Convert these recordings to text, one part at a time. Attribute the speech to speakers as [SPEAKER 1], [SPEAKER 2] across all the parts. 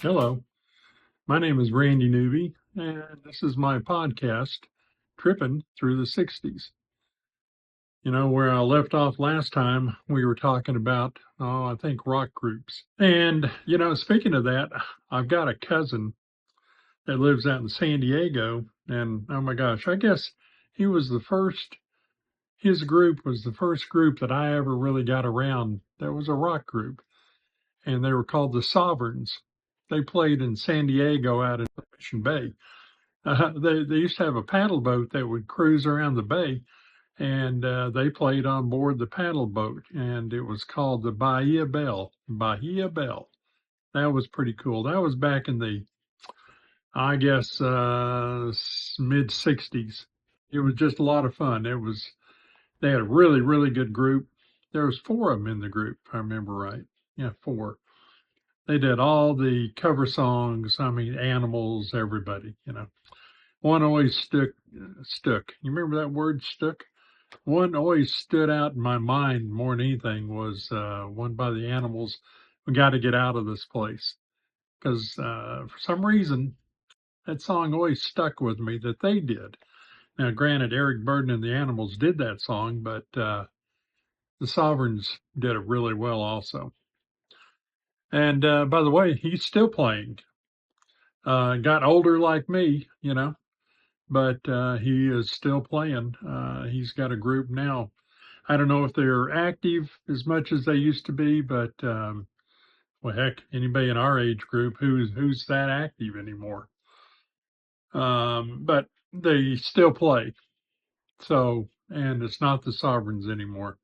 [SPEAKER 1] Hello, my name is Randy Newby, and this is my podcast, Tripping Through the 60s. You know, where I left off last time, we were talking about, I think rock groups. And, speaking of that, I've got a cousin that lives out in San Diego, and oh my gosh, I guess he was the first, his group was the first group that I ever really got around that was a rock group, and they were called the Sovereigns. They played in San Diego out in Mission Bay. They used to have a paddle boat that would cruise around the bay, and they played on board the paddle boat, and it was called the Bahia Bell. Bahia Bell. That was pretty cool. That was back in the, I guess, mid '60s. It was just a lot of fun. They had a really, really good group. There was four of them in the group, if I remember right. Yeah, four. They did all the cover songs. I mean, Animals, everybody. One always stuck. You remember that word, stuck? One always stood out in my mind more than anything was one by the Animals. We got to get out of this place because for some reason that song always stuck with me that they did. Now, granted, Eric Burden and the Animals did that song, but the Sovereigns did it really well also. And by the way, he's still playing. Got older like me, but he is still playing. He's got a group now. I don't know if they're active as much as they used to be, but well, heck, anybody in our age group who's that active anymore? But they still play. So, and it's not the Sovereigns anymore.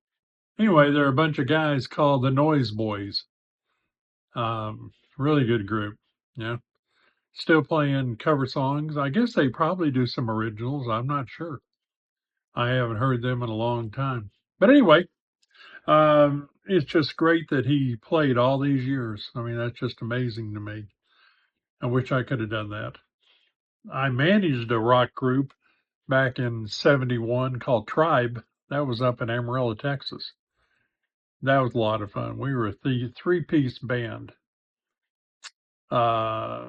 [SPEAKER 1] Anyway, there are a bunch of guys called the Noise Boys. Really good group. Yeah, still playing cover songs. I guess they probably do some originals. I'm not sure. I haven't heard them in a long time. But anyway, it's just great that he played all these years. I mean, that's just amazing to me. I wish I could have done that. I managed a rock group back in '71 called Tribe. That was up in Amarillo, Texas. That was a lot of fun. We were a three-piece band. Uh,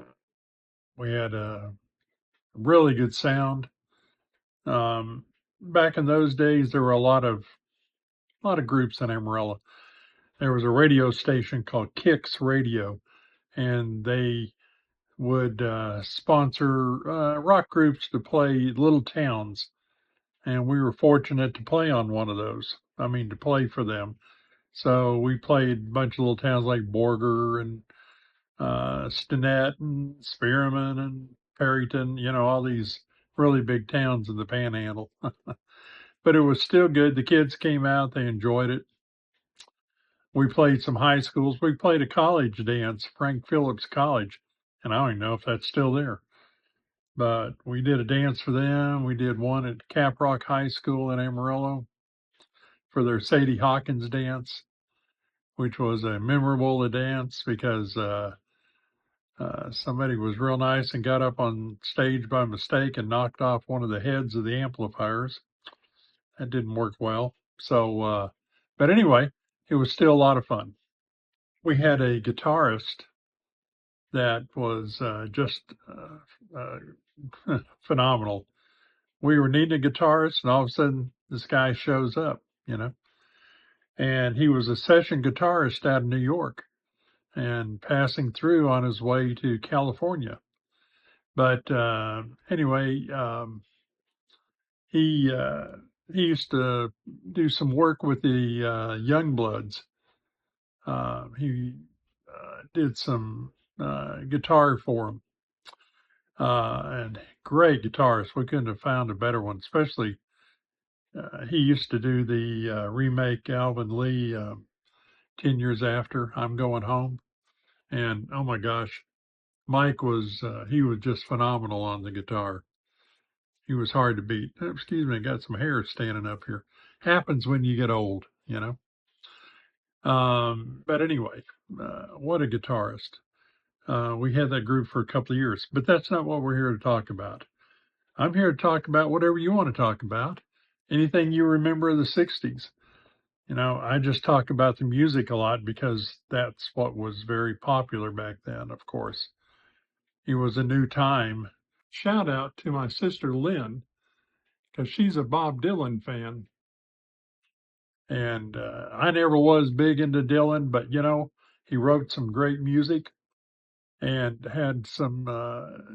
[SPEAKER 1] we had a really good sound. Back in those days, there were a lot of groups in Amarillo. There was a radio station called Kicks Radio, and they would sponsor rock groups to play little towns. And we were fortunate to play on one of those. I mean, to play for them. So we played a bunch of little towns like Borger and Stinnett and Spearman and Perryton, all these really big towns in the Panhandle. But it was still good. The kids came out, they enjoyed it. We played some high schools. We played a college dance, Frank Phillips College, and I don't even know if that's still there. But we did a dance for them. We did one at Caprock High School in Amarillo for their Sadie Hawkins dance, which was a memorable dance because somebody was real nice and got up on stage by mistake and knocked off one of the heads of the amplifiers. That didn't work well. So, but anyway, it was still a lot of fun. We had a guitarist that was just phenomenal. We were needing a guitarist, and all of a sudden, this guy shows up. And he was a session guitarist out of New York and passing through on his way to California. But anyway, he used to do some work with the Youngbloods. He did some guitar for him. And great guitarist. We couldn't have found a better one, especially he used to do the remake Alvin Lee 10 years after I'm Going Home. And oh my gosh, Mike he was just phenomenal on the guitar. He was hard to beat. Excuse me, I got some hair standing up here. Happens when you get old. But anyway, what a guitarist. We had that group for a couple of years, but that's not what we're here to talk about. I'm here to talk about whatever you want to talk about. Anything you remember of the 60s. I just talk about the music a lot because that's what was very popular back then, of course. He was a new time. Shout out to my sister Lynn, because she's a Bob Dylan fan. And I never was big into Dylan, but he wrote some great music and had some,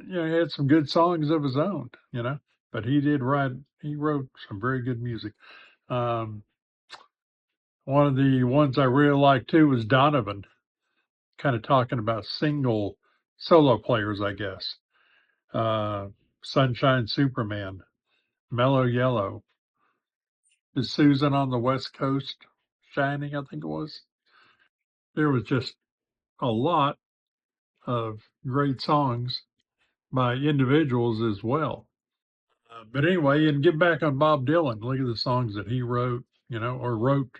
[SPEAKER 1] he had some good songs of his own. But he wrote some very good music. Um, One of the ones I really like too was Donovan, kind of talking about single solo players, I guess. Uh, Sunshine Superman, Mellow Yellow, Is Susan on the West Coast Shining, I think it was. There was just a lot of great songs by individuals as well. But anyway, and get back on Bob Dylan. Look at the songs that he wrote, or wrote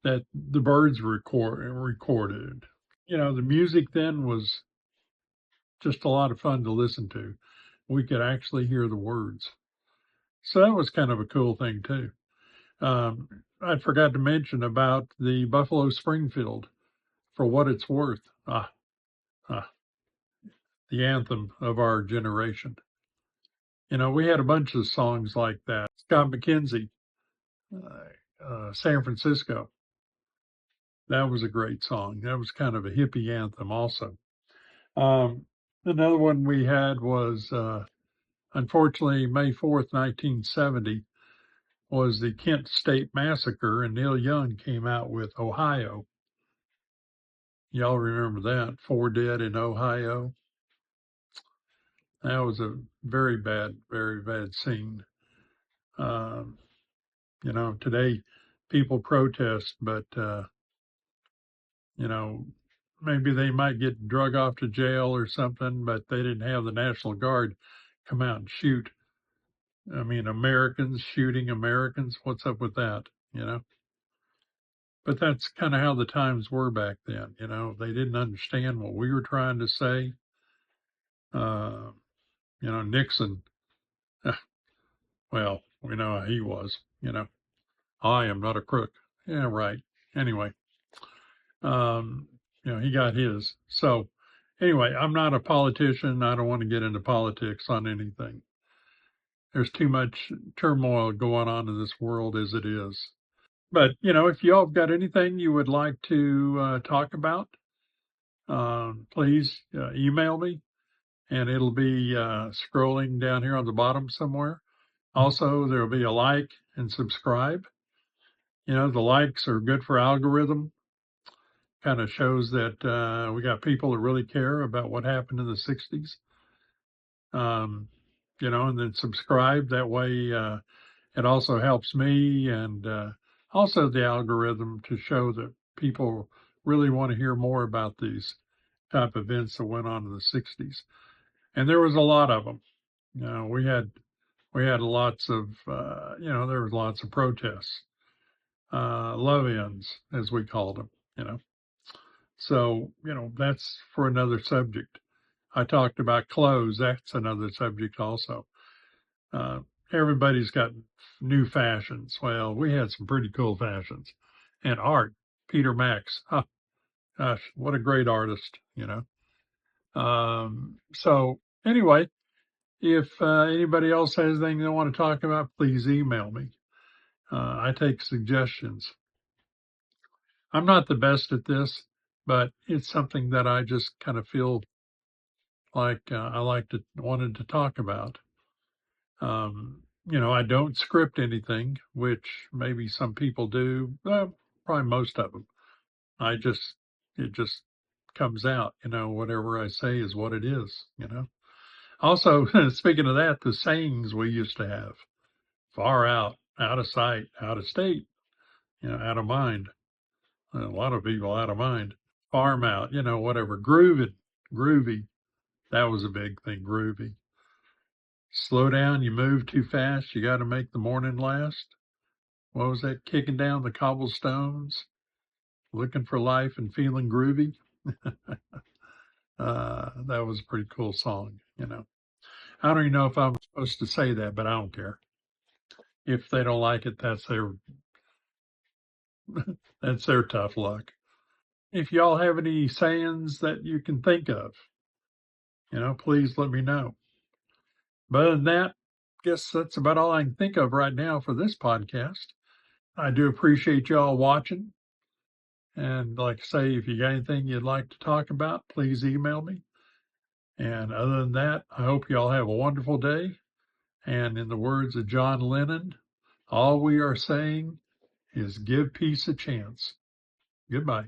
[SPEAKER 1] that the Birds recorded. The music then was just a lot of fun to listen to. We could actually hear the words. So that was kind of a cool thing too. I forgot to mention about the Buffalo Springfield, For What It's Worth. Ah, the anthem of our generation. We had a bunch of songs like that. Scott McKenzie, San Francisco. That was a great song. That was kind of a hippie anthem also. Um, Another one we had was, unfortunately, May 4th, 1970 was the Kent State Massacre, and Neil Young came out with Ohio. Y'all remember that? 4 dead in Ohio. That was a very bad scene. Um, Today people protest, but, you know, maybe they might get drug off to jail or something, but they didn't have the National Guard come out and shoot. I mean, Americans shooting Americans. What's up with that? You know? But that's kind of how the times were back then. They didn't understand what we were trying to say. Uh, Nixon, well, we know how he was. I am not a crook. Yeah, right. Anyway, um, he got his. So, anyway, I'm not a politician. I don't want to get into politics on anything. There's too much turmoil going on in this world as it is. But, if y'all have got anything you would like to talk about, please email me, and it'll be scrolling down here on the bottom somewhere. Also, there'll be a like and subscribe. The likes are good for algorithm. Kind of shows that we got people that really care about what happened in the 60s. And then subscribe. That way, it also helps me and also the algorithm to show that people really want to hear more about these type of events that went on in the 60s. And there was a lot of them. We had lots of, there was lots of protests, love-ins, as we called them. So, that's for another subject. I talked about clothes. That's another subject also. Uh, Everybody's got new fashions. Well, we had some pretty cool fashions. And art, Peter Max. Huh, gosh, what a great artist. So anyway, if anybody else has anything they want to talk about, please email me. I take suggestions. I'm not the best at this, but it's something that I just kind of feel like wanted to talk about. I don't script anything, which maybe some people do. Probably most of them. It just comes out. Whatever I say is what it is. Also, speaking of that, the sayings we used to have: far out of sight, out of state, out of mind. A lot of people out of mind. Farm out, whatever. Groovy. That was a big thing. Groovy. Slow down, you move too fast, you got to make the morning last. What was that? Kicking down the cobblestones, looking for life and feeling groovy. That was a pretty cool song. I don't even know if I'm supposed to say that, but I don't care. If they don't like it, that's their tough luck. If y'all have any sayings that you can think of, please let me know. But other than that, I guess that's about all I can think of right now for this podcast. I do appreciate y'all watching. And like I say, if you got anything you'd like to talk about, please email me. And other than that, I hope y'all have a wonderful day. And in the words of John Lennon, all we are saying is give peace a chance. Goodbye.